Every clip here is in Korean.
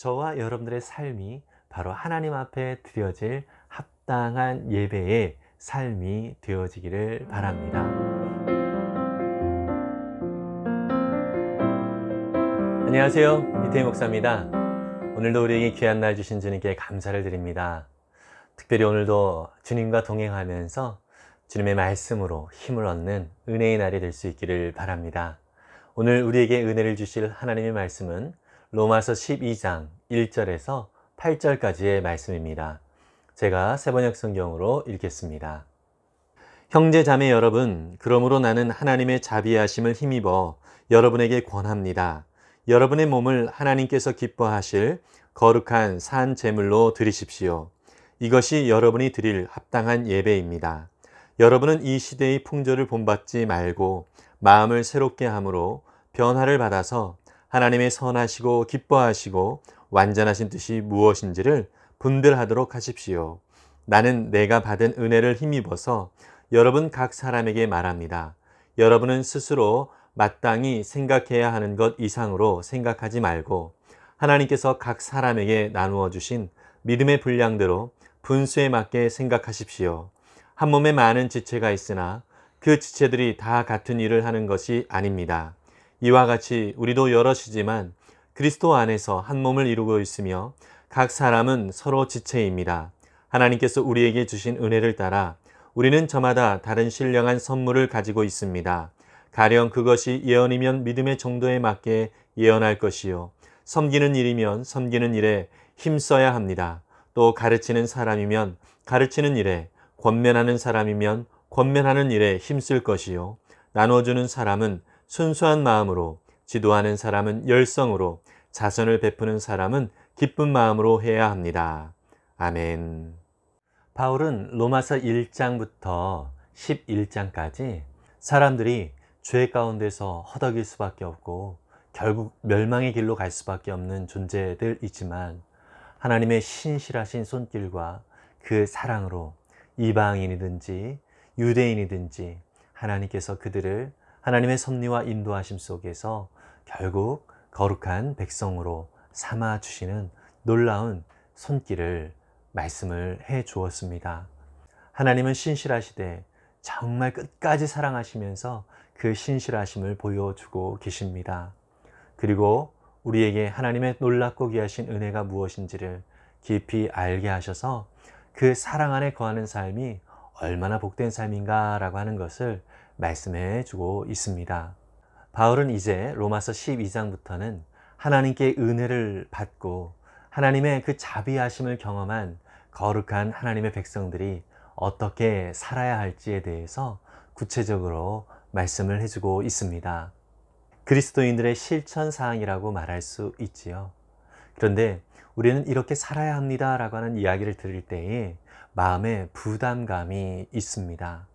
저와 여러분들의 삶이 바로 하나님 앞에 드려질 합당한 예배의 삶이 되어지기를 바랍니다. 안녕하세요. 이태희 목사입니다. 오늘도 우리에게 귀한 날 주신 주님께 감사를 드립니다. 특별히 오늘도 주님과 동행하면서 주님의 말씀으로 힘을 얻는 은혜의 날이 될 수 있기를 바랍니다. 오늘 우리에게 은혜를 주실 하나님의 말씀은 로마서 12장 1절에서 8절까지의 말씀입니다. 제가 세번역 성경으로 읽겠습니다. 형제 자매 여러분, 그러므로 나는 하나님의 자비하심을 힘입어 여러분에게 권합니다. 여러분의 몸을 하나님께서 기뻐하실 거룩한 산 제물로 드리십시오. 이것이 여러분이 드릴 합당한 예배입니다. 여러분은 이 시대의 풍조를 본받지 말고 마음을 새롭게 함으로 변화를 받아서 하나님의 선하시고 기뻐하시고 완전하신 뜻이 무엇인지를 분별하도록 하십시오. 나는 내가 받은 은혜를 힘입어서 여러분 각 사람에게 말합니다. 여러분은 스스로 마땅히 생각해야 하는 것 이상으로 생각하지 말고 하나님께서 각 사람에게 나누어 주신 믿음의 분량대로 분수에 맞게 생각하십시오. 한 몸에 많은 지체가 있으나 그 지체들이 다 같은 일을 하는 것이 아닙니다. 이와 같이 우리도 여럿이지만 그리스도 안에서 한 몸을 이루고 있으며 각 사람은 서로 지체입니다. 하나님께서 우리에게 주신 은혜를 따라 우리는 저마다 다른 신령한 선물을 가지고 있습니다. 가령 그것이 예언이면 믿음의 정도에 맞게 예언할 것이요, 섬기는 일이면 섬기는 일에 힘써야 합니다. 또 가르치는 사람이면 가르치는 일에, 권면하는 사람이면 권면하는 일에 힘쓸 것이요, 나눠주는 사람은 순수한 마음으로, 지도하는 사람은 열성으로, 자선을 베푸는 사람은 기쁜 마음으로 해야 합니다. 아멘. 바울은 로마서 1장부터 11장까지 사람들이 죄 가운데서 허덕일 수밖에 없고 결국 멸망의 길로 갈 수밖에 없는 존재들이지만 하나님의 신실하신 손길과 그 사랑으로 이방인이든지 유대인이든지 하나님께서 그들을 하나님의 섭리와 인도하심 속에서 결국 거룩한 백성으로 삼아주시는 놀라운 손길을 말씀을 해 주었습니다. 하나님은 신실하시되 정말 끝까지 사랑하시면서 그 신실하심을 보여주고 계십니다. 그리고 우리에게 하나님의 놀랍고 귀하신 은혜가 무엇인지를 깊이 알게 하셔서 그 사랑 안에 거하는 삶이 얼마나 복된 삶인가 라고 하는 것을 말씀해 주고 있습니다. 바울은 이제 로마서 12장부터는 하나님께 은혜를 받고 하나님의 그 자비하심을 경험한 거룩한 하나님의 백성들이 어떻게 살아야 할지에 대해서 구체적으로 말씀을 해주고 있습니다. 그리스도인들의 실천사항이라고 말할 수 있지요. 그런데 우리는 이렇게 살아야 합니다 라고 하는 이야기를 들을 때에 마음에 부담감이 있습니다.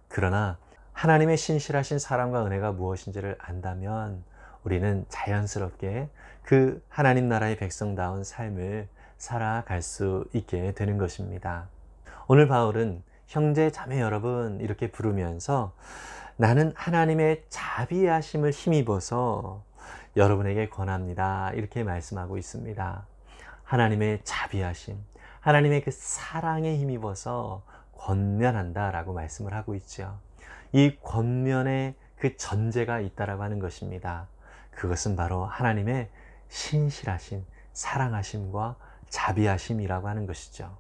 그러나 하나님의 신실하신 사랑과 은혜가 무엇인지를 안다면 우리는 자연스럽게 그 하나님 나라의 백성다운 삶을 살아갈 수 있게 되는 것입니다. 오늘 바울은 형제 자매 여러분 이렇게 부르면서 나는 하나님의 자비하심을 힘입어서 여러분에게 권합니다 이렇게 말씀하고 있습니다. 하나님의 자비하심, 하나님의 그 사랑에 힘입어서 권면한다 라고 말씀을 하고 있죠. 이 권면에 그 전제가 있다라고 하는 것입니다. 그것은 바로 하나님의 신실하신 사랑하심과 자비하심이라고 하는 것이죠.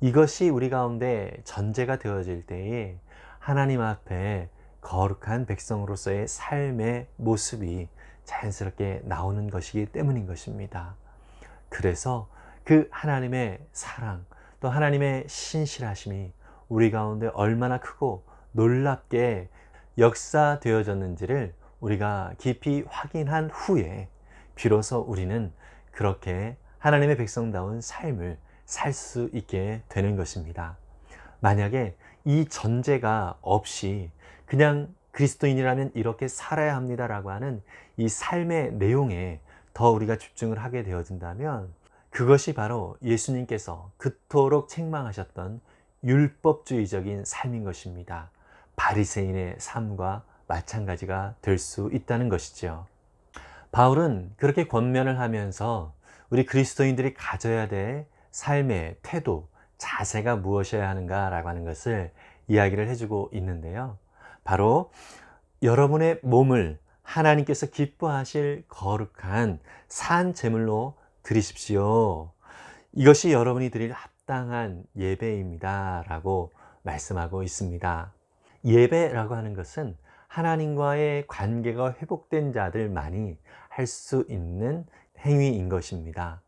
이것이 우리 가운데 전제가 되어질 때에 하나님 앞에 거룩한 백성으로서의 삶의 모습이 자연스럽게 나오는 것이기 때문인 것입니다. 그래서 그 하나님의 사랑 또 하나님의 신실하심이 우리 가운데 얼마나 크고 놀랍게 역사되어졌는지를 우리가 깊이 확인한 후에 비로소 우리는 그렇게 하나님의 백성다운 삶을 살 수 있게 되는 것입니다. 만약에 이 전제가 없이 그냥 그리스도인이라면 이렇게 살아야 합니다라고 하는 이 삶의 내용에 더 우리가 집중을 하게 되어진다면 그것이 바로 예수님께서 그토록 책망하셨던 율법주의적인 삶인 것입니다. 바리새인의 삶과 마찬가지가 될 수 있다는 것이죠. 바울은 그렇게 권면을 하면서 우리 그리스도인들이 가져야 될 삶의 태도, 자세가 무엇이어야 하는가라고 하는 것을 이야기를 해주고 있는데요. 바로 여러분의 몸을 하나님께서 기뻐하실 거룩한 산 제물로 드리십시오. 이것이 여러분이 드릴 합당한 예배입니다 라고 말씀하고 있습니다. 예배라고 하는 것은 하나님과의 관계가 회복된 자들만이 할 수 있는 행위인 것입니다.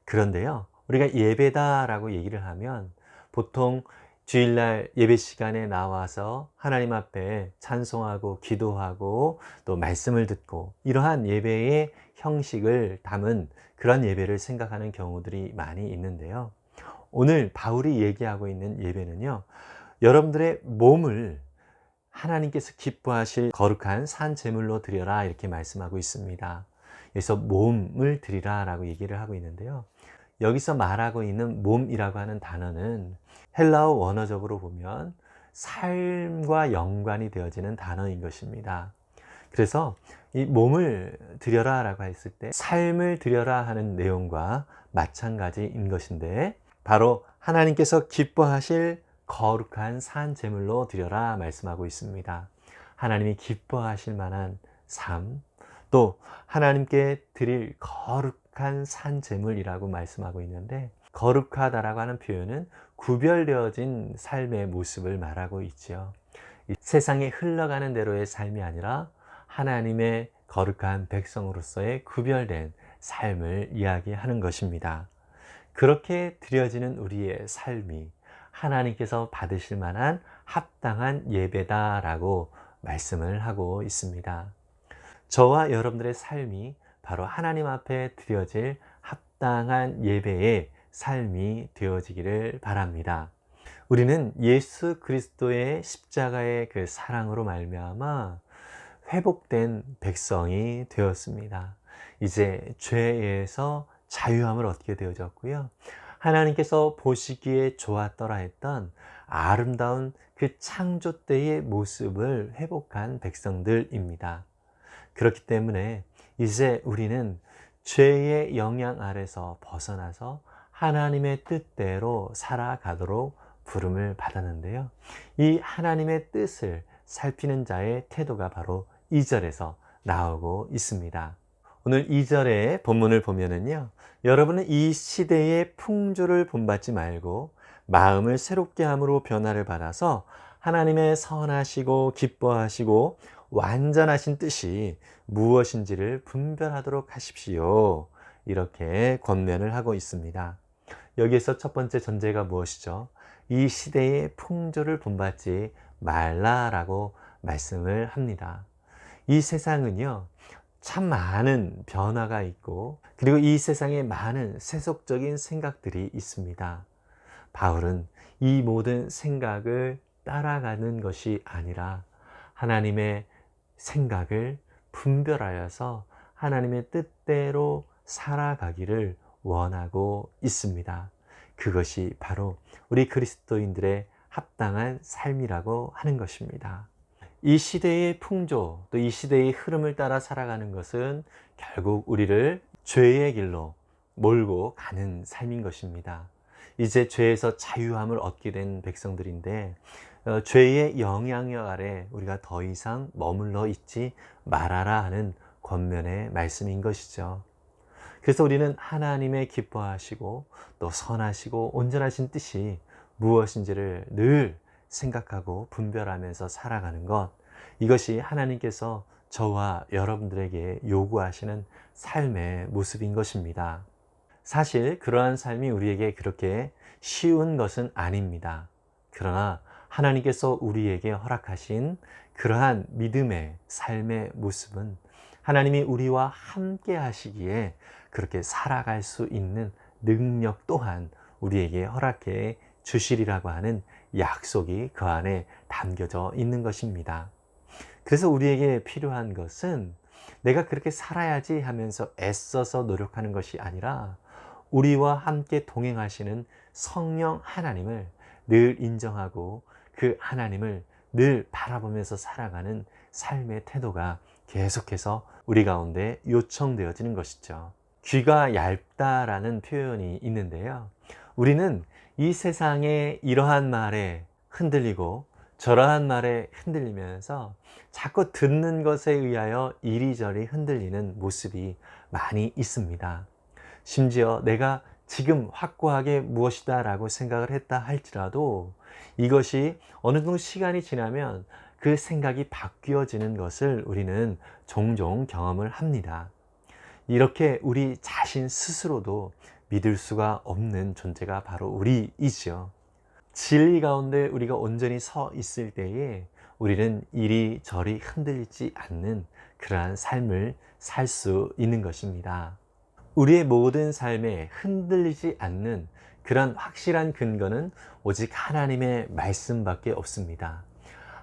그런데요, 우리가 예배다라고 얘기를 하면 보통 주일날 예배 시간에 나와서 하나님 앞에 찬송하고 기도하고 또 말씀을 듣고 이러한 예배의 형식을 담은 그런 예배를 생각하는 경우들이 많이 있는데요. 오늘 바울이 얘기하고 있는 예배는요, 여러분들의 몸을 하나님께서 기뻐하실 거룩한 산 제물로 드려라 이렇게 말씀하고 있습니다. 그래서 몸을 드리라 라고 얘기를 하고 있는데요. 여기서 말하고 있는 몸이라고 하는 단어는 헬라어 원어적으로 보면 삶과 연관이 되어지는 단어인 것입니다. 그래서 이 몸을 드려라 라고 했을 때 삶을 드려라 하는 내용과 마찬가지인 것인데, 바로 하나님께서 기뻐하실 거룩한 산 제물로 드려라 말씀하고 있습니다. 하나님이 기뻐하실 만한 삶, 또 하나님께 드릴 거룩한 산 제물이라고 말씀하고 있는데, 거룩하다라고 하는 표현은 구별되어진 삶의 모습을 말하고 있죠. 세상에 흘러가는 대로의 삶이 아니라 하나님의 거룩한 백성으로서의 구별된 삶을 이야기하는 것입니다. 그렇게 드려지는 우리의 삶이 하나님께서 받으실 만한 합당한 예배다라고 말씀을 하고 있습니다. 저와 여러분들의 삶이 바로 하나님 앞에 드려질 합당한 예배의 삶이 되어지기를 바랍니다. 우리는 예수 그리스도의 십자가의 그 사랑으로 말미암아 회복된 백성이 되었습니다. 이제 죄에서 자유함을 얻게 되어졌고요. 하나님께서 보시기에 좋았더라 했던 아름다운 그 창조 때의 모습을 회복한 백성들입니다. 그렇기 때문에 이제 우리는 죄의 영향 아래서 벗어나서 하나님의 뜻대로 살아가도록 부름을 받았는데요. 이 하나님의 뜻을 살피는 자의 태도가 바로 2절에서 나오고 있습니다. 오늘 2절의 본문을 보면은요, 여러분은 이 시대의 풍조를 본받지 말고 마음을 새롭게 함으로 변화를 받아서 하나님의 선하시고 기뻐하시고 완전하신 뜻이 무엇인지를 분별하도록 하십시오. 이렇게 권면을 하고 있습니다. 여기에서 첫 번째 전제가 무엇이죠? 이 시대의 풍조를 본받지 말라라고 말씀을 합니다. 이 세상은요, 참 많은 변화가 있고, 그리고 이 세상에 많은 세속적인 생각들이 있습니다. 바울은 이 모든 생각을 따라가는 것이 아니라 하나님의 생각을 분별하여서 하나님의 뜻대로 살아가기를 원하고 있습니다. 그것이 바로 우리 그리스도인들의 합당한 삶이라고 하는 것입니다. 이 시대의 풍조, 또 이 시대의 흐름을 따라 살아가는 것은 결국 우리를 죄의 길로 몰고 가는 삶인 것입니다. 이제 죄에서 자유함을 얻게 된 백성들인데, 죄의 영향력 아래 우리가 더 이상 머물러 있지 말아라 하는 권면의 말씀인 것이죠. 그래서 우리는 하나님의 기뻐하시고 또 선하시고 온전하신 뜻이 무엇인지를 늘 생각하고 분별하면서 살아가는 것, 이것이 하나님께서 저와 여러분들에게 요구하시는 삶의 모습인 것입니다. 사실 그러한 삶이 우리에게 그렇게 쉬운 것은 아닙니다. 그러나 하나님께서 우리에게 허락하신 그러한 믿음의 삶의 모습은 하나님이 우리와 함께 하시기에 그렇게 살아갈 수 있는 능력 또한 우리에게 허락해 주시리라고 하는 약속이 그 안에 담겨져 있는 것입니다. 그래서 우리에게 필요한 것은 내가 그렇게 살아야지 하면서 애써서 노력하는 것이 아니라 우리와 함께 동행하시는 성령 하나님을 늘 인정하고 그 하나님을 늘 바라보면서 살아가는 삶의 태도가 계속해서 우리 가운데 요청되어지는 것이죠. 귀가 얇다라는 표현이 있는데요. 우리는 이 세상에 이러한 말에 흔들리고 저러한 말에 흔들리면서 자꾸 듣는 것에 의하여 이리저리 흔들리는 모습이 많이 있습니다. 심지어 내가 지금 확고하게 무엇이다 라고 생각을 했다 할지라도 이것이 어느 정도 시간이 지나면 그 생각이 바뀌어지는 것을 우리는 종종 경험을 합니다. 이렇게 우리 자신 스스로도 믿을 수가 없는 존재가 바로 우리이죠. 진리 가운데 우리가 온전히 서 있을 때에 우리는 이리저리 흔들리지 않는 그러한 삶을 살 수 있는 것입니다. 우리의 모든 삶에 흔들리지 않는 그런 확실한 근거는 오직 하나님의 말씀밖에 없습니다.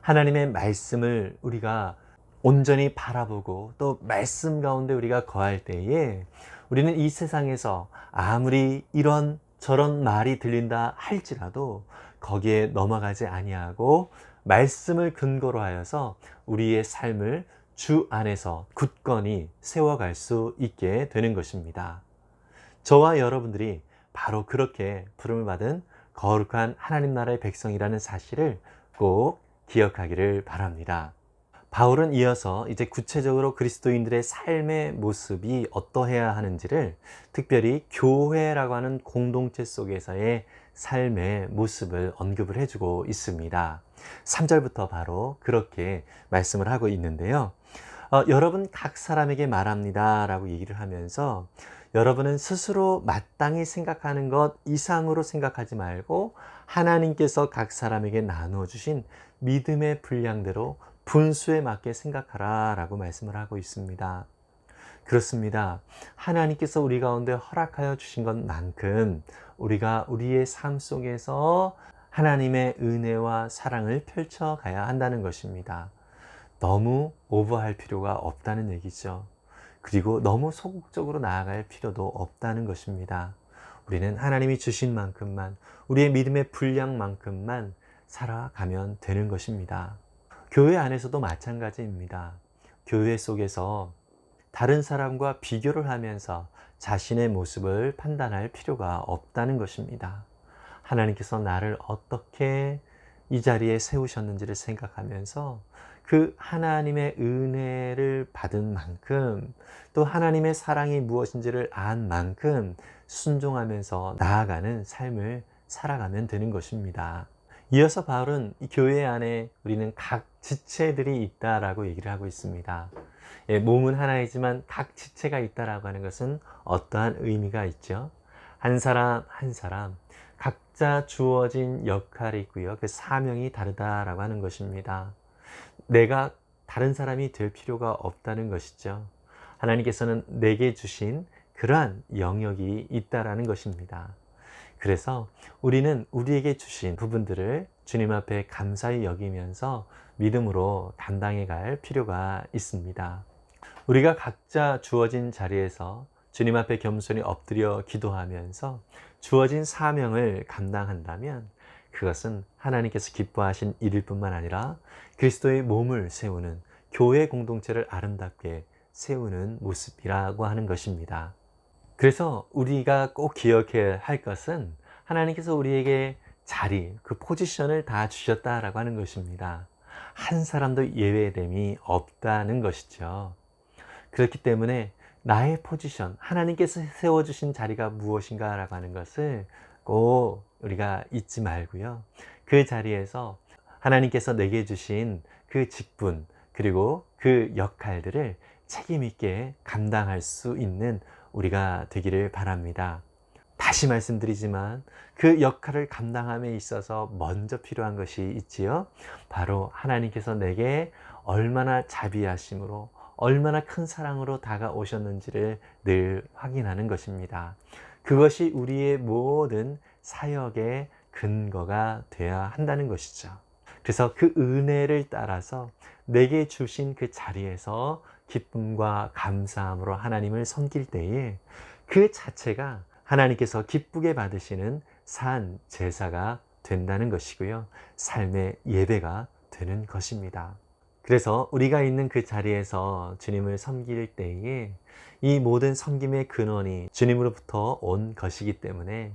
하나님의 말씀을 우리가 온전히 바라보고 또 말씀 가운데 우리가 거할 때에 우리는 이 세상에서 아무리 이런 저런 말이 들린다 할지라도 거기에 넘어가지 아니하고 말씀을 근거로 하여서 우리의 삶을 주 안에서 굳건히 세워갈 수 있게 되는 것입니다. 저와 여러분들이 바로 그렇게 부름을 받은 거룩한 하나님 나라의 백성이라는 사실을 꼭 기억하기를 바랍니다. 바울은 이어서 이제 구체적으로 그리스도인들의 삶의 모습이 어떠해야 하는지를 특별히 교회라고 하는 공동체 속에서의 삶의 모습을 언급을 해주고 있습니다. 3절부터 바로 그렇게 말씀을 하고 있는데요. 여러분 각 사람에게 말합니다 라고 얘기를 하면서 여러분은 스스로 마땅히 생각하는 것 이상으로 생각하지 말고 하나님께서 각 사람에게 나누어 주신 믿음의 분량대로 분수에 맞게 생각하라 라고 말씀을 하고 있습니다. 그렇습니다. 하나님께서 우리 가운데 허락하여 주신 것만큼 우리가 우리의 삶 속에서 하나님의 은혜와 사랑을 펼쳐가야 한다는 것입니다. 너무 오버할 필요가 없다는 얘기죠. 그리고 너무 소극적으로 나아갈 필요도 없다는 것입니다. 우리는 하나님이 주신 만큼만, 우리의 믿음의 분량만큼만 살아가면 되는 것입니다. 교회 안에서도 마찬가지입니다. 교회 속에서 다른 사람과 비교를 하면서 자신의 모습을 판단할 필요가 없다는 것입니다. 하나님께서 나를 어떻게 이 자리에 세우셨는지를 생각하면서 그 하나님의 은혜를 받은 만큼 또 하나님의 사랑이 무엇인지를 안 만큼 순종하면서 나아가는 삶을 살아가면 되는 것입니다. 이어서 바울은 이 교회 안에 우리는 각 지체들이 있다라고 얘기를 하고 있습니다. 몸은 하나이지만 각 지체가 있다라고 하는 것은 어떠한 의미가 있죠? 한 사람 한 사람 각자 주어진 역할이 있고요. 그 사명이 다르다라고 하는 것입니다. 내가 다른 사람이 될 필요가 없다는 것이죠. 하나님께서는 내게 주신 그러한 영역이 있다라는 것입니다. 그래서 우리는 우리에게 주신 부분들을 주님 앞에 감사히 여기면서 믿음으로 감당해 갈 필요가 있습니다. 우리가 각자 주어진 자리에서 주님 앞에 겸손히 엎드려 기도하면서 주어진 사명을 감당한다면 그것은 하나님께서 기뻐하신 일일 뿐만 아니라 그리스도의 몸을 세우는 교회 공동체를 아름답게 세우는 모습이라고 하는 것입니다. 그래서 우리가 꼭 기억해야 할 것은 하나님께서 우리에게 자리, 그 포지션을 다 주셨다라고 하는 것입니다. 한 사람도 예외됨이 없다는 것이죠. 그렇기 때문에 나의 포지션, 하나님께서 세워주신 자리가 무엇인가라고 하는 것을 꼭 우리가 잊지 말고요. 그 자리에서 하나님께서 내게 주신 그 직분, 그리고 그 역할들을 책임 있게 감당할 수 있는 우리가 되기를 바랍니다. 다시 말씀드리지만 그 역할을 감당함에 있어서 먼저 필요한 것이 있지요. 바로 하나님께서 내게 얼마나 자비하심으로 얼마나 큰 사랑으로 다가오셨는지를 늘 확인하는 것입니다. 그것이 우리의 모든 사역의 근거가 되어야 한다는 것이죠. 그래서 그 은혜를 따라서 내게 주신 그 자리에서 기쁨과 감사함으로 하나님을 섬길 때에 그 자체가 하나님께서 기쁘게 받으시는 산 제사가 된다는 것이고요. 삶의 예배가 되는 것입니다. 그래서 우리가 있는 그 자리에서 주님을 섬길 때에 이 모든 섬김의 근원이 주님으로부터 온 것이기 때문에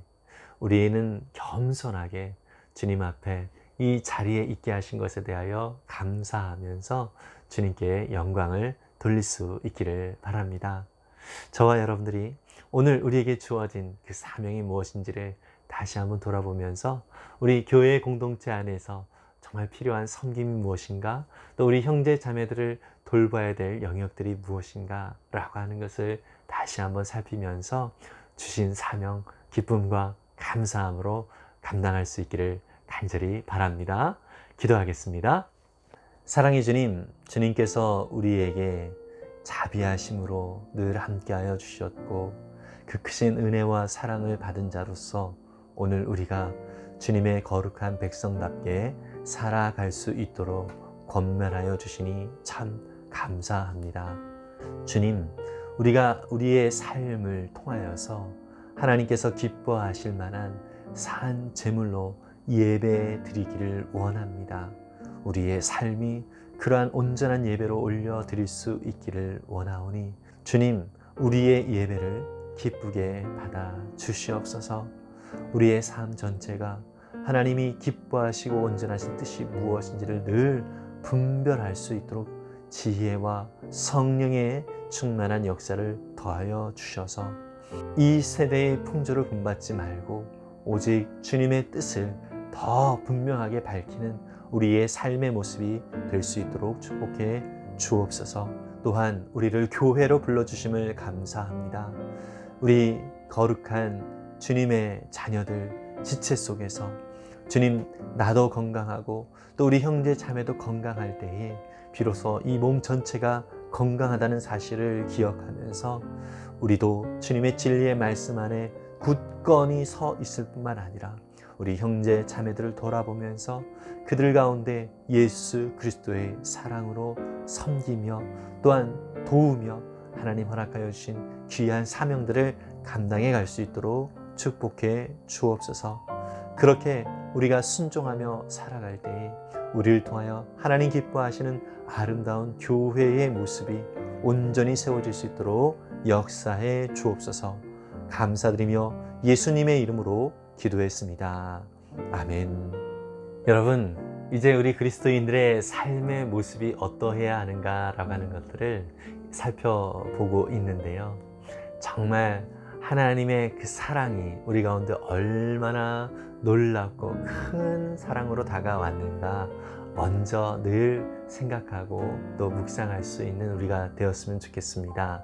우리는 겸손하게 주님 앞에 이 자리에 있게 하신 것에 대하여 감사하면서 주님께 영광을 돌릴 수 있기를 바랍니다. 저와 여러분들이 오늘 우리에게 주어진 그 사명이 무엇인지를 다시 한번 돌아보면서 우리 교회 공동체 안에서 정말 필요한 섬김이 무엇인가, 또 우리 형제 자매들을 돌봐야 될 영역들이 무엇인가 라고 하는 것을 다시 한번 살피면서 주신 사명, 기쁨과 감사함으로 감당할 수 있기를 간절히 바랍니다. 기도하겠습니다. 사랑의 주님, 주님께서 우리에게 자비하심으로 늘 함께하여 주셨고 그 크신 은혜와 사랑을 받은 자로서 오늘 우리가 주님의 거룩한 백성답게 살아갈 수 있도록 권면하여 주시니 참 감사합니다. 주님, 우리가 우리의 삶을 통하여서 하나님께서 기뻐하실 만한 산 제물로 예배 드리기를 원합니다. 우리의 삶이 그러한 온전한 예배로 올려드릴 수 있기를 원하오니 주님, 우리의 예배를 기쁘게 받아 주시옵소서. 우리의 삶 전체가 하나님이 기뻐하시고 온전하신 뜻이 무엇인지를 늘 분별할 수 있도록 지혜와 성령의 충만한 역사를 더하여 주셔서 이 세대의 풍조를 본받지 말고 오직 주님의 뜻을 더 분명하게 밝히는 우리의 삶의 모습이 될 수 있도록 축복해 주옵소서. 또한 우리를 교회로 불러주심을 감사합니다. 우리 거룩한 주님의 자녀들 지체 속에서 주님, 나도 건강하고 또 우리 형제 자매도 건강할 때에 비로소 이 몸 전체가 건강하다는 사실을 기억하면서 우리도 주님의 진리의 말씀 안에 굳건히 서 있을 뿐만 아니라 우리 형제 자매들을 돌아보면서 그들 가운데 예수 그리스도의 사랑으로 섬기며 또한 도우며 하나님 허락하여 주신 귀한 사명들을 감당해 갈 수 있도록 축복해 주옵소서. 그렇게 우리가 순종하며 살아갈 때에 우리를 통하여 하나님 기뻐하시는 아름다운 교회의 모습이 온전히 세워질 수 있도록 역사해 주옵소서. 감사드리며 예수님의 이름으로 기도했습니다. 아멘. 여러분, 이제 우리 그리스도인들의 삶의 모습이 어떠해야 하는가라고 하는 것들을 살펴보고 있는데요. 정말 하나님의 그 사랑이 우리 가운데 얼마나 놀랍고 큰 사랑으로 다가왔는가 먼저 늘 생각하고 또 묵상할 수 있는 우리가 되었으면 좋겠습니다.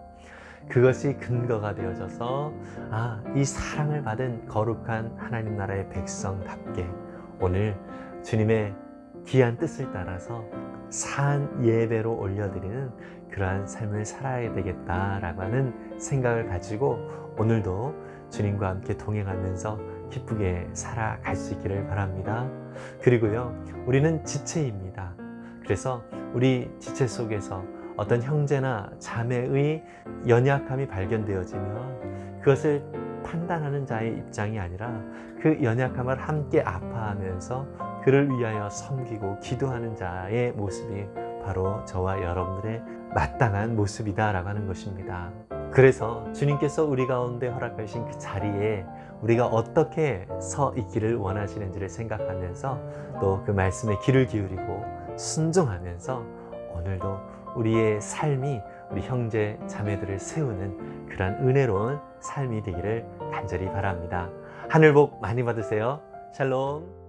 그것이 근거가 되어져서 이 사랑을 받은 거룩한 하나님 나라의 백성답게 오늘 주님의 귀한 뜻을 따라서 산 예배로 올려드리는 그러한 삶을 살아야 되겠다라고 하는 생각을 가지고 오늘도 주님과 함께 동행하면서 기쁘게 살아갈 수 있기를 바랍니다. 그리고요, 우리는 지체입니다. 그래서 우리 지체 속에서 어떤 형제나 자매의 연약함이 발견되어지면 그것을 판단하는 자의 입장이 아니라 그 연약함을 함께 아파하면서 그를 위하여 섬기고 기도하는 자의 모습이 바로 저와 여러분들의 마땅한 모습이다라고 하는 것입니다. 그래서 주님께서 우리 가운데 허락하신 그 자리에 우리가 어떻게 서 있기를 원하시는지를 생각하면서 또 그 말씀에 귀를 기울이고 순종하면서 오늘도 우리의 삶이 우리 형제 자매들을 세우는 그런 은혜로운 삶이 되기를 간절히 바랍니다. 하늘 복 많이 받으세요. 샬롬.